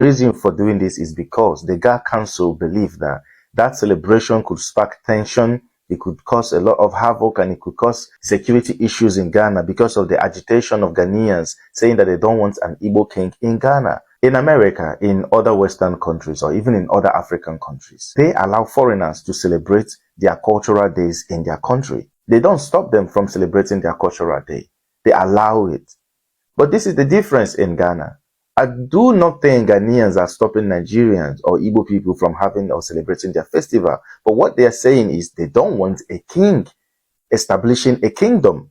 reason for doing this is because the Ga Council believed that that celebration could spark tension, it could cause a lot of havoc, and it could cause security issues in Ghana because of the agitation of Ghanaians saying that they don't want an Igbo king in Ghana. In America, in other Western countries, or even in other African countries, they allow foreigners to celebrate their cultural days in their country. They don't stop them from celebrating their cultural day. They allow it. But this is the difference in Ghana. I do not think Ghanaians are stopping Nigerians or Igbo people from having or celebrating their festival. But what they are saying is they don't want a king establishing a kingdom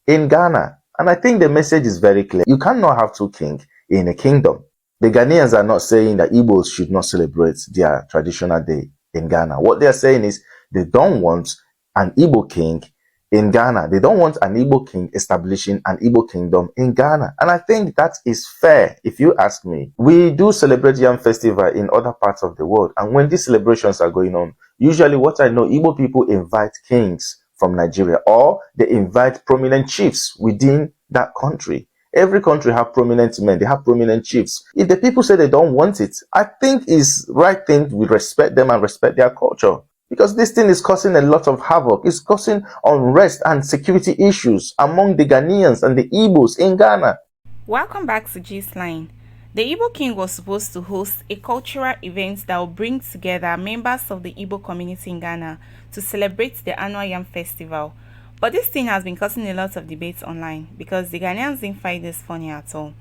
in Ghana. And I think the message is very clear. You cannot have two kings in a kingdom. The Ghanaians are not saying that Igbos should not celebrate their traditional day in Ghana. What they are saying is they don't want an Igbo king in Ghana. They don't want an Igbo king establishing an Igbo kingdom in Ghana. And I think that is fair, if you ask me. We do celebrate Yam Festival in other parts of the world. And when these celebrations are going on, usually what I know, Igbo people invite kings from Nigeria, or they invite prominent chiefs within that country. Every country have prominent men, they have prominent chiefs. If the people say they don't want it, I think it's right thing we respect them and respect their culture. Because this thing is causing a lot of havoc. It's causing unrest and security issues among the Ghanaians and the Igbos in Ghana. Welcome back to Gistline. The Igbo King was supposed to host a cultural event that will bring together members of the Igbo community in Ghana to celebrate the annual Yam Festival. But this thing has been causing a lot of debates online because the Ghanaians didn't find this funny at all.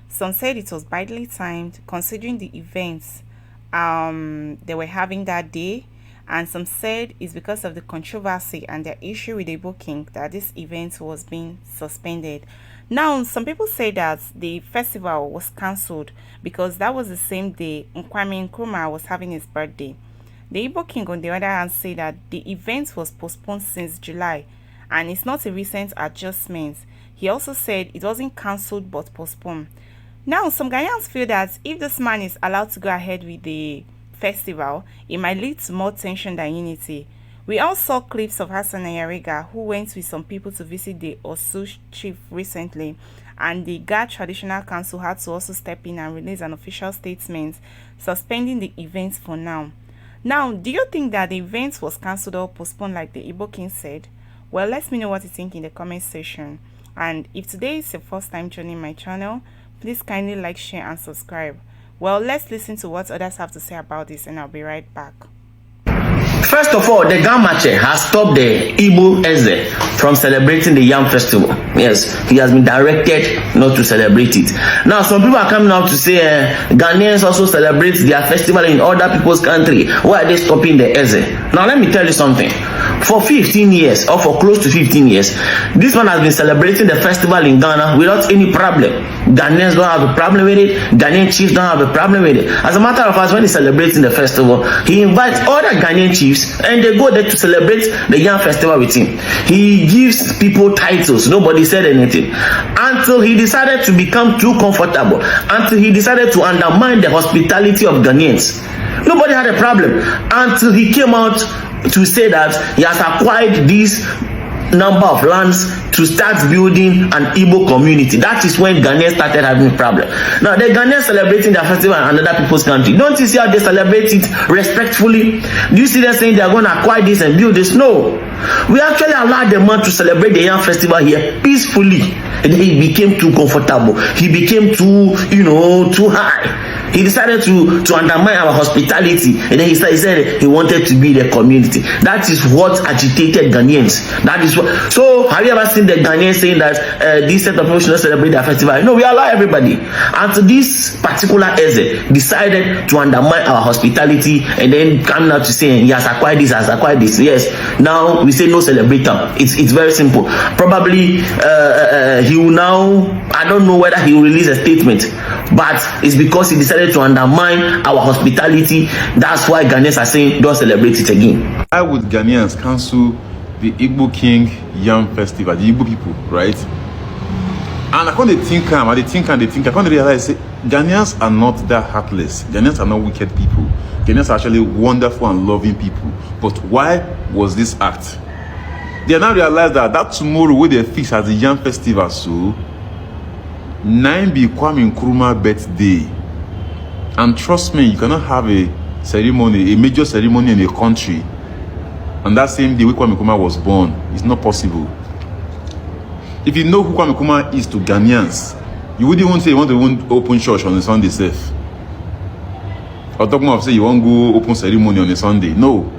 Some said it was badly timed considering the events they were having that day, and some said it's because of the controversy and their issue with the Igbo King that this event was being suspended. Now, some people say that the festival was cancelled because that was the same day Kwame Nkrumah was having his birthday. The Igbo King, on the other hand, said that the event was postponed since July, and it's not a recent adjustment. He also said it wasn't cancelled but postponed. Now, some Ghanaians feel that if this man is allowed to go ahead with the festival, it might lead to more tension than unity. We all saw clips of Hassan Ayariga, who went with some people to visit the Osu chief recently, and the Ga Traditional Council had to also step in and release an official statement suspending the events for now. Now, do you think that the event was cancelled or postponed like the Igbo King said? Well, let me know what you think in the comment section. And if today is your first time joining my channel, please kindly like, share and subscribe. Well, let's listen to what others have to say about this, and I'll be right back. First of all, the Gamache has stopped the Igbo Eze from celebrating the Yam Festival. Yes, he has been directed not to celebrate it. Now, some people are coming out to say Ghanaians also celebrate their festival in other people's country. Why are they stopping the Eze? Now, let me tell you something. For 15 years, or for close to 15 years, this man has been celebrating the festival in Ghana without any problem. Ghanaians don't have a problem with it. Ghanaian chiefs don't have a problem with it. As a matter of fact, when he's celebrating the festival, he invites other Ghanaian chiefs and they go there to celebrate the Yam Festival with him. He gives people titles. Nobody said anything. Until he decided to become too comfortable. Until he decided to undermine the hospitality of Ghanaians. Nobody had a problem. Until he came out to say that he has acquired this number of lands to start building an Igbo community. That is when Ghanaians started having a problem. Now, the Ghanaians celebrating their festival in another people's country. Don't you see how they celebrate it respectfully? Do you see them saying they are going to acquire this and build this? No. We actually allowed the man to celebrate the Yam Festival here peacefully. And then he became too comfortable. He became too, too high. He decided to undermine our hospitality, and then he said he wanted to be the community. That is what agitated Ghanaians. That is what. So have you ever seen the Ghanaians saying that this set of people should not celebrate their festival? No, we allow everybody. And so this particular Eze decided to undermine our hospitality, and then coming out to say he has acquired this, has acquired this. Yes, now we say no celebrate them. It's very simple. Probably he will now. I don't know whether he will release a statement, but it's because he decided to undermine our hospitality. That's why Ghanaians are saying don't celebrate it again. Why would Ghanaians cancel the Igbo King Yam Festival, the Igbo people, right? And I can't think, I can't realize Ghanaians are not that heartless. Ghanaians are not wicked people. Ghanaians are actually wonderful and loving people. But why was this act? They now realize that tomorrow when they fix as the Yam Festival, so 9 be Kwame Nkrumah birthday. And trust me, you cannot have a ceremony, a major ceremony in a country, and that same day Kwame Nkrumah was born. It's not possible. If you know who Kwame Nkrumah is to Ghanaians, you wouldn't even say you want to open church on a Sunday safe. Or talking about say you want to go open ceremony on a Sunday. No.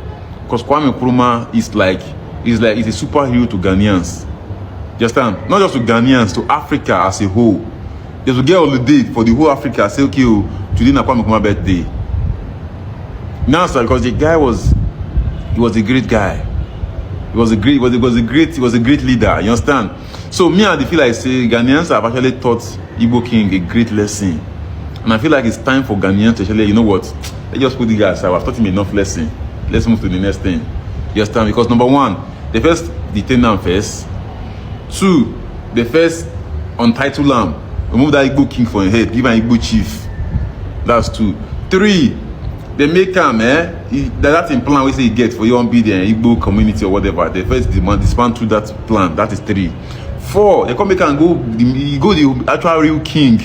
Because Kwame Nkrumah is like he's a superhero to Ghanaians. You understand? Not just to Ghanaians, to Africa as a whole. They will get all the day for the whole Africa. Say, okay, today na Kwame Nkrumah birthday. Now, sir, because the guy was a great guy. He was a great leader. You understand? So me, I feel like say Ghanaians have actually taught Igbo King a great lesson, and I feel like it's time for Ghanaians to actually, you know what? Let's just put the guy aside. I've taught him enough lesson. Let's move to the next thing. You understand? Because number one, they first detain them first. Two, they first untitle him. Remove that Igbo King from your head. Give an Igbo chief. That's two. Three, they make him that's in plan we say he get for your own be the Igbo community or whatever. They first dismantle that plan. That is three. Four, they come make and go the actual real king.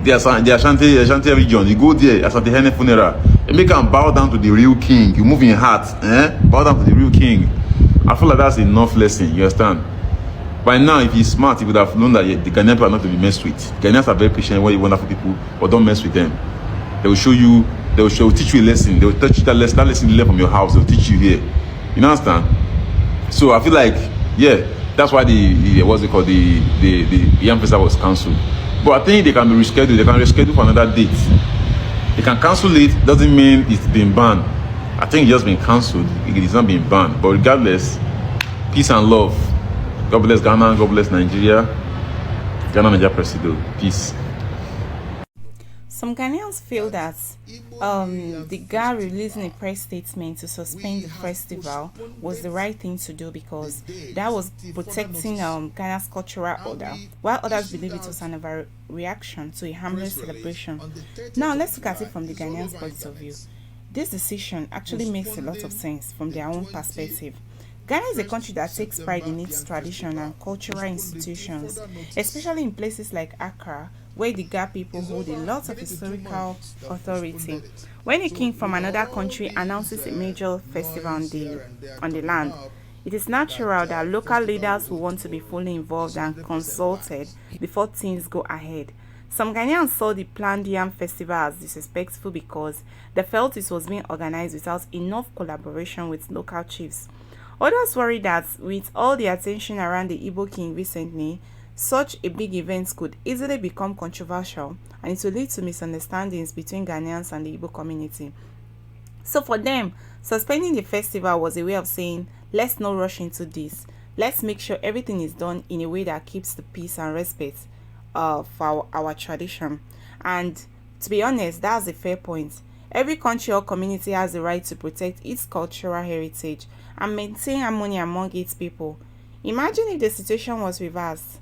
The Ashanti region. You go there, Ashanti Hene funeral. They make him bow down to the real king. You move in your heart, bow down to the real king. I feel like that's enough lesson. You understand? By now, if he's smart, he would have known that the Ghanaians people are not to be messed with. Ghanaians are very patient, very wonderful people, but don't mess with them. They will show you, they will teach you a lesson. They will teach you that lesson you learn from your house. They will teach you here. You understand? So I feel like, yeah, that's why the what's it called, the Yam Festival was cancelled. But I think they can be rescheduled. They can reschedule for another date. They can cancel it. Doesn't mean it's been banned. I think it's just been cancelled. It's not been banned. But regardless, peace and love. God bless Ghana. God bless Nigeria. Ghana, Nigeria, Presido. Peace. Some Ghanaians feel that the GA releasing a press statement to suspend the festival was the right thing to do because that was protecting Ghana's cultural order, while others believe it was an overreaction to a harmless celebration. Now let's look at it from the Ghanaians' point of view. This decision actually makes a lot of sense from their own perspective. Ghana is a country that takes pride in its tradition and cultural institutions, especially in places like Accra, where the Ga people hold a lot of historical authority. When a king from another country announces a major festival on the land, it is natural that local leaders will want to be fully involved and consulted before things go ahead. Some Ghanaians saw the planned Yam Festival as disrespectful because they felt it was being organized without enough collaboration with local chiefs. Others worry that with all the attention around the Igbo King recently, such a big event could easily become controversial and it will lead to misunderstandings between Ghanaians and the Igbo community. So for them, suspending the festival was a way of saying, let's not rush into this. Let's make sure everything is done in a way that keeps the peace and respect for our tradition. And to be honest, that's a fair point. Every country or community has the right to protect its cultural heritage and maintain harmony among its people. Imagine if the situation was reversed.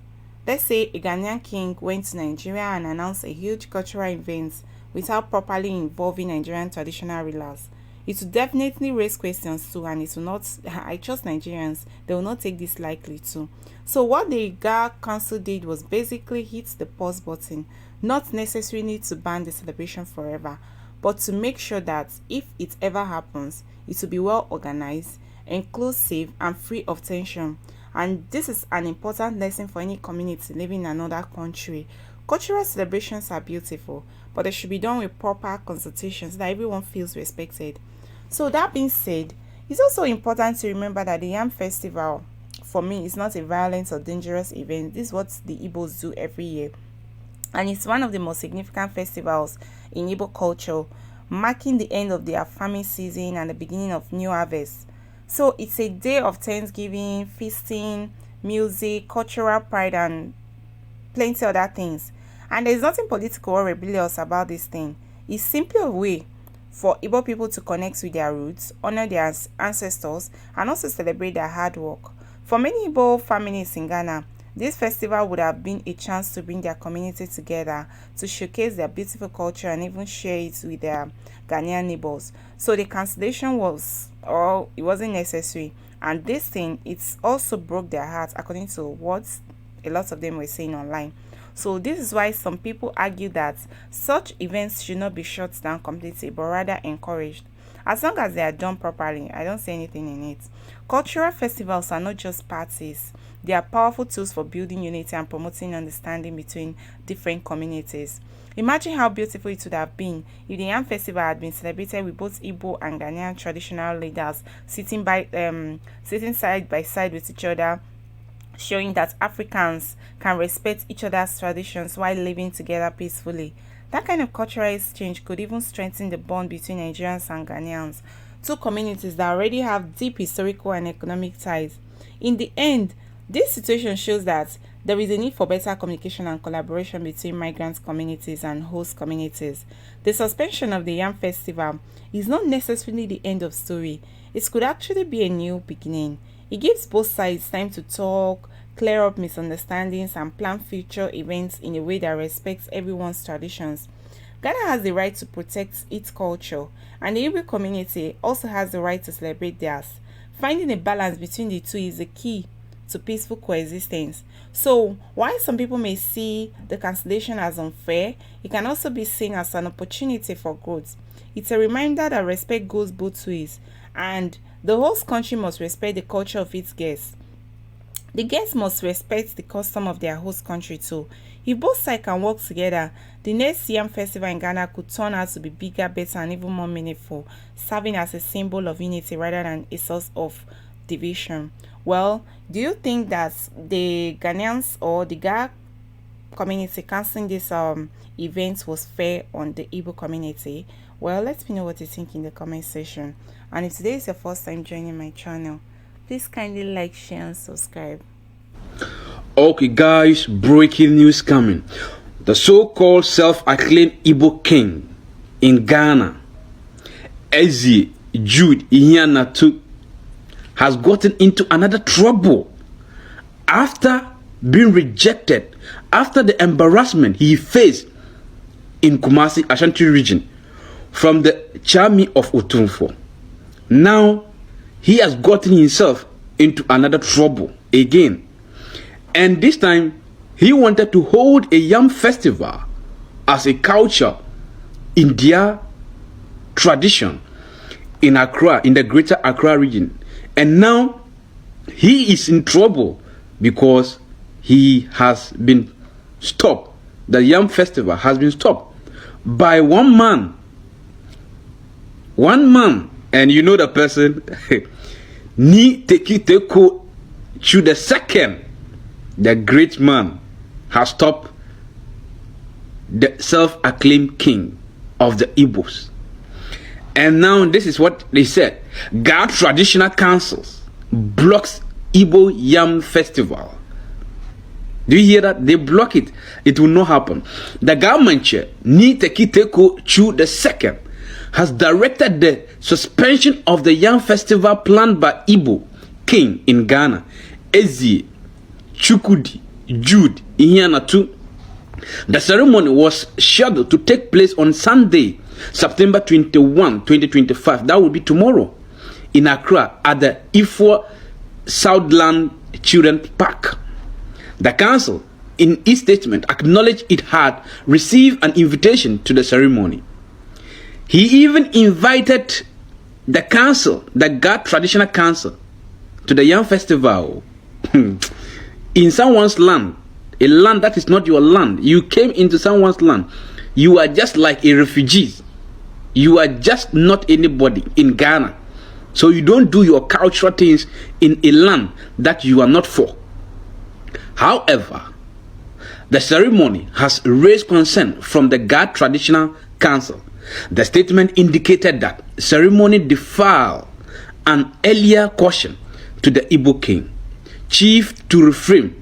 Let's say a Ghanaian king went to Nigeria and announced a huge cultural event without properly involving Nigerian traditional rulers. It will definitely raise questions too, and it will not, I trust Nigerians, they will not take this lightly too. So what the GA Council did was basically hit the pause button, not necessarily to ban the celebration forever, but to make sure that if it ever happens, it will be well organized, inclusive, and free of tension. And this is an important lesson for any community living in another country. Cultural celebrations are beautiful, but they should be done with proper consultations so that everyone feels respected. So that being said, it's also important to remember that the Yam Festival, for me, is not a violent or dangerous event. This is what the Igbos do every year. And it's one of the most significant festivals in Igbo culture, marking the end of their farming season and the beginning of new harvest. So it's a day of Thanksgiving, feasting, music, cultural pride, and plenty other things. And there's nothing political or rebellious about this thing. It's simply a way for Igbo people to connect with their roots, honor their ancestors, and also celebrate their hard work. For many Igbo families in Ghana, this festival would have been a chance to bring their community together, to showcase their beautiful culture and even share it with their Ghanaian neighbors. So the cancellation it wasn't necessary. And this thing, it's also broke their hearts according to what a lot of them were saying online. So this is why some people argue that such events should not be shut down completely, but rather encouraged. As long as they are done properly, I don't see anything in it. Cultural festivals are not just parties. They are powerful tools for building unity and promoting understanding between different communities. Imagine how beautiful it would have been if the Yam Festival had been celebrated with both Igbo and Ghanaian traditional leaders sitting side by side with each other, showing that Africans can respect each other's traditions while living together peacefully. That kind of cultural exchange could even strengthen the bond between Nigerians and Ghanaians, two communities that already have deep historical and economic ties. In the end, this situation shows that there is a need for better communication and collaboration between migrant communities and host communities. The suspension of the Yam Festival is not necessarily the end of story. It could actually be a new beginning. It gives both sides time to talk, clear up misunderstandings, and plan future events in a way that respects everyone's traditions. Ghana has the right to protect its culture, and the Igbo community also has the right to celebrate theirs. Finding a balance between the two is the key to peaceful coexistence. So, while some people may see the cancellation as unfair, it can also be seen as an opportunity for growth. It's a reminder that respect goes both ways, and the host country must respect the culture of its guests. The guests must respect the custom of their host country too. If both sides can work together, the next Yam Festival in Ghana could turn out to be bigger, better, and even more meaningful, serving as a symbol of unity rather than a source of division. Well, do you think that the Ghanaians or the Ga community canceling this event was fair on the Igbo community? Well, let me know what you think in the comment section. And if today is your first time joining my channel, please kindly like, share, and subscribe. Okay guys, breaking news coming. The so-called self-acclaimed Igbo King in Ghana, Eze Jude Iheanatu, has gotten into another trouble after being rejected, after the embarrassment he faced in Kumasi, Ashanti region, from the Chami of Otunfo. Now, he has gotten himself into another trouble again. And this time, he wanted to hold a Yam Festival as a culture in their tradition in Accra, in the greater Accra region. And now, he is in trouble because he has been stopped. The Yam Festival has been stopped by one man. One man. And you know the person, Ni Tekiteko Chu the second, the great man, has stopped the self-acclaimed king of the Igbos. And now this is what they said. Ga Traditional Councils blocks Igbo Yam Festival. Do you hear that? They block it. It will not happen. The government, Ni Tekiteko Chu the second, has directed the suspension of the Yam Festival planned by Igbo King in Ghana, Eze Chukwudi Jude Iheanatu. The ceremony was scheduled to take place on Sunday, September 21, 2025. That will be tomorrow in Accra at the Ifo Southland Children's Park. The council, in its statement, acknowledged it had received an invitation to the ceremony. He even invited the council, the Ga Traditional Council, to the Yam Festival in someone's land, a land that is not your land. You came into someone's land. You are just like a refugee. You are just not anybody in Ghana. So you don't do your cultural things in a land that you are not for. However, the ceremony has raised concern from the Ga Traditional Council. The statement indicated that ceremony defiled an earlier caution to the Igbo King, chief to refrain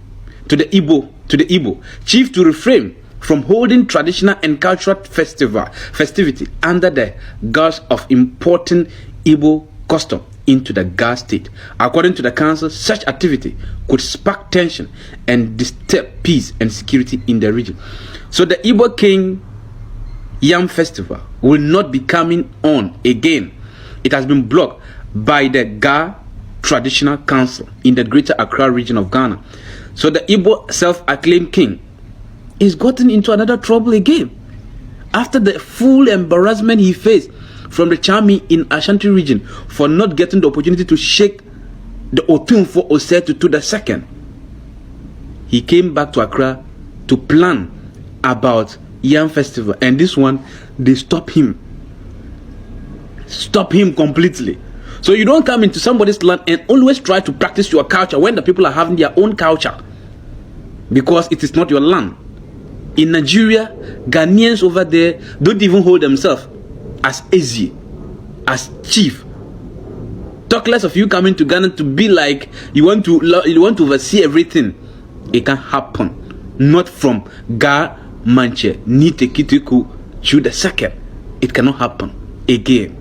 from holding traditional and cultural festivity under the guise of importing Igbo custom into the Ga state. According to the council, such activity could spark tension and disturb peace and security in the region. So the Igbo King Yam Festival will not be coming on again. It has been blocked by the Ga Traditional Council in the greater Accra region of Ghana. So the Igbo self-acclaimed king he's gotten into another trouble again. After the full embarrassment he faced from the Chami in Ashanti region for not getting the opportunity to shake the Otunfo Osetutu II, he came back to Accra to plan about Yam Festival, and this one, they stop him completely. So you don't come into somebody's land and always try to practice your culture when the people are having their own culture, because it is not your land. In Nigeria, Ghanaians over there don't even hold themselves as Ezi, as chief. Talk less of you coming to Ghana to be like you want to oversee everything. It can happen. Not from Ga Manche Nite Kitiku Chu II. It cannot happen again.